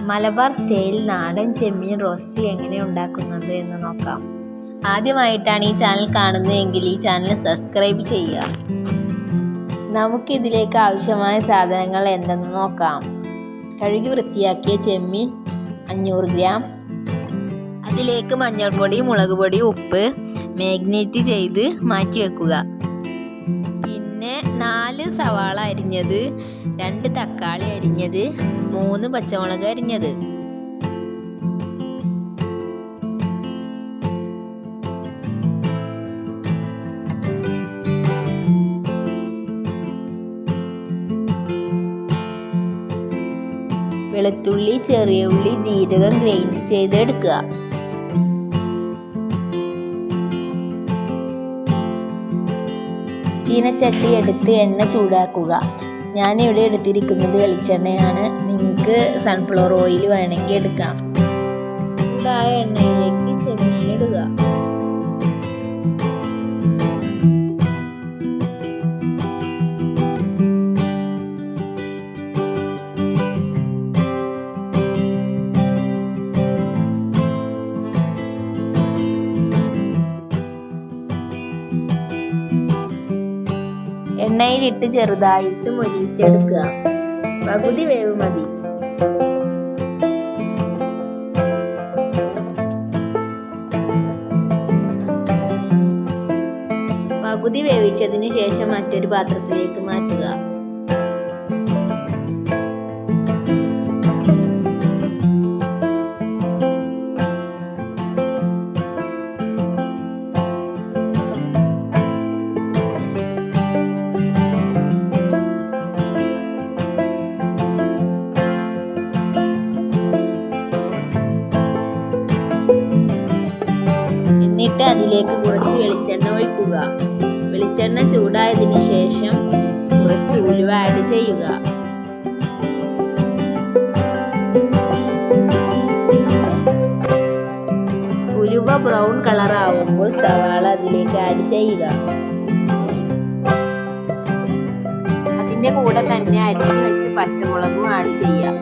Malabar style നാടൻ ചെമ്മീൻ roast എങ്ങനെ ഉണ്ടാക്കുന്നത് എന്ന് നോക്കാം. ആദ്യമായിട്ടാണ് ഈ ചാനൽ കാണുന്നതെങ്കിൽ ഈ ചാനൽ സബ്സ്ക്രൈബ് ചെയ്യുക. നമുക്കിതിലേക്ക് ആവശ്യമായ സാധനങ്ങൾ എന്തെന്ന് നോക്കാം. കഴുകി വൃത്തിയാക്കിയ ചെമ്മീൻ 500 ഗ്രാം. അതിലേക്ക് മഞ്ഞൾപ്പൊടി, മുളക് പൊടി, ഉപ്പ് മാഗ്നേറ്റ് ചെയ്ത് മാറ്റി വെക്കുക. പിന്നെ 4 സവാള അരിഞ്ഞത്, 2 തക്കാളി അരിഞ്ഞത്, 3 പച്ചമുളക് അരിഞ്ഞത്. വെളുത്തുള്ളി, ചെറിയ ഉള്ളി, ജീരകം ഗ്രൈൻഡ് ചെയ്തെടുക്കുക. ചീനച്ചട്ടി എടുത്ത് എണ്ണ ചൂടാക്കുക. ഞാനിവിടെ എടുത്തിരിക്കുന്നത് വെളിച്ചെണ്ണയാണ്. നിങ്ങൾക്ക് സൺഫ്ലവർ ഓയിൽ വേണമെങ്കിൽ എടുക്കാം. ചൂടായ എണ്ണയിലേക്ക് ചെമ്മീൻ ഇടുക. എണ്ണയിലിട്ട് ചെറുതായിട്ട് മൊരിയിച്ചെടുക്കുക. പകുതി വേവ് മതി. പകുതി വേവിച്ചതിന് ശേഷം മറ്റൊരു പാത്രത്തിലേക്ക് മാറ്റുക. എന്നിട്ട് അതിലേക്ക് കുറച്ച് വെളിച്ചെണ്ണ ഒഴിക്കുക. വെളിച്ചെണ്ണ ചൂടായതിനു ശേഷം കുറച്ച് ഉലുവ ആഡ് ചെയ്യുക. ഉലുവ ബ്രൗൺ കളർ ആവുമ്പോൾ സവാള അതിലേക്ക് ആഡ് ചെയ്യുക. അതിന്റെ കൂടെ തന്നെ അരിഞ്ഞു വെച്ച് പച്ചമുളകും ആഡ് ചെയ്യുക.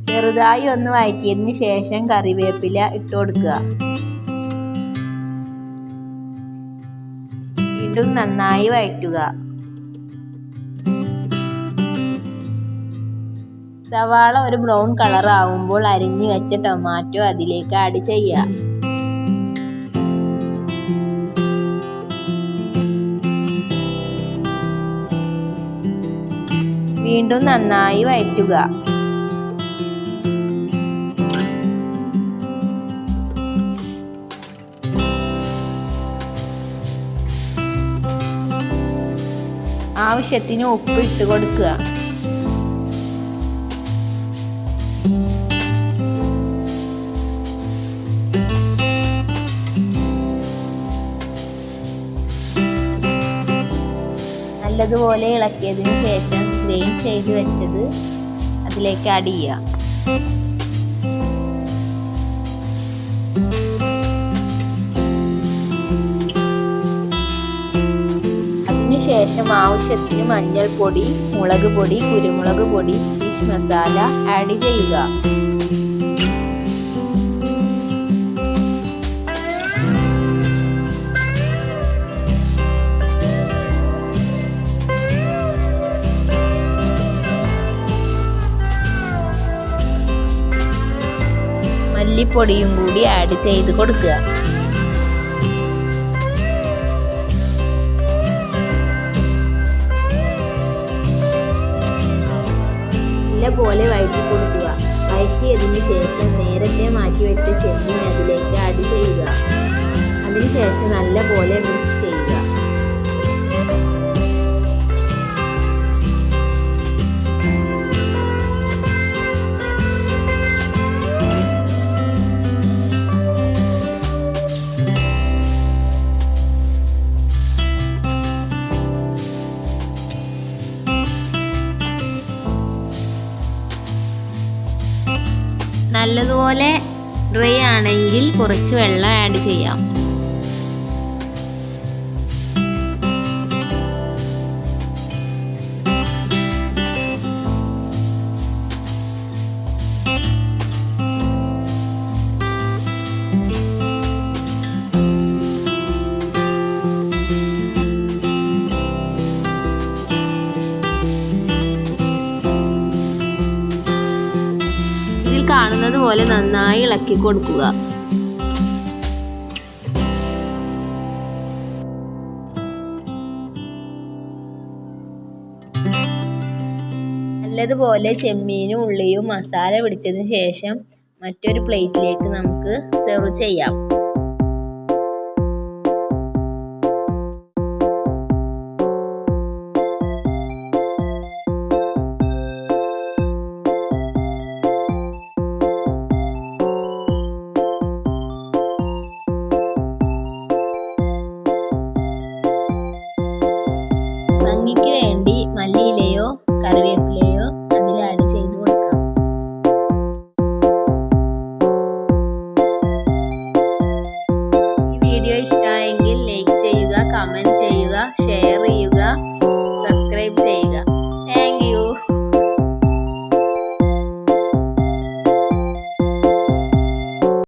ചെറുതായി ഒന്ന് വഴറ്റിയതിന് ശേഷം കറിവേപ്പില ഇട്ട് കൊടുക്കുക. വീണ്ടും നന്നായി വഴറ്റുക. സവാള ഒരു ബ്രൗൺ കളർ ആവുമ്പോൾ അരിഞ്ഞു വെച്ച ടൊമാറ്റോ അതിലേക്ക് ആഡ് ചെയ്യുക. വീണ്ടും നന്നായി വഴറ്റുക. ആവശ്യത്തിന് ഉപ്പ് ഇട്ട് കൊടുക്കുക. നല്ലതുപോലെ ഇളക്കിയതിന് ശേഷം ഗ്രൈൻഡ് ചെയ്ത് വെച്ചത് അതിലേക്ക് ആഡ് ചെയ്യുക. ശേഷം ആവശ്യത്തിന് മഞ്ഞൾപ്പൊടി, മുളക് പൊടി, കുരുമുളക് പൊടി, ഫിഷ് മസാല ആഡ് ചെയ്യുക. മല്ലിപ്പൊടിയും കൂടി ആഡ് ചെയ്ത് കൊടുക്കുക. പോലെ വഴറ്റി കൊടുക്കുക. വഴറ്റിയതിന് ശേഷം നേരത്തെ മാറ്റി വെച്ച ചെമ്മീൻ അതിലേക്ക് ആഡ് ചെയ്യുക. അതിനുശേഷം നല്ലപോലെ മിക്സ് ചെയ്യുക. നല്ലതുപോലെ ഡ്രൈ ആണെങ്കിൽ കുറച്ച് വെള്ളം ആഡ് ചെയ്യാം. കാണുന്നത് പോലെ നന്നായി ഇളക്കി കൊടുക്കുക. നല്ലതുപോലെ ചെമ്മീനും ഉള്ളിയും മസാല പിടിച്ചതിന് ശേഷം മറ്റൊരു പ്ലേറ്റിലേക്ക് നമുക്ക് സെർവ് ചെയ്യാം. ഭംഗിക്ക് വേണ്ടി മല്ലിയിലയോ കറിവേപ്പിലയോ അതിൽ ആഡ് ചെയ്ത് കൊടുക്കാം. ഈ വീഡിയോ ഇഷ്ടമായെങ്കിൽ ലൈക്ക് ചെയ്യുക, കമന്റ്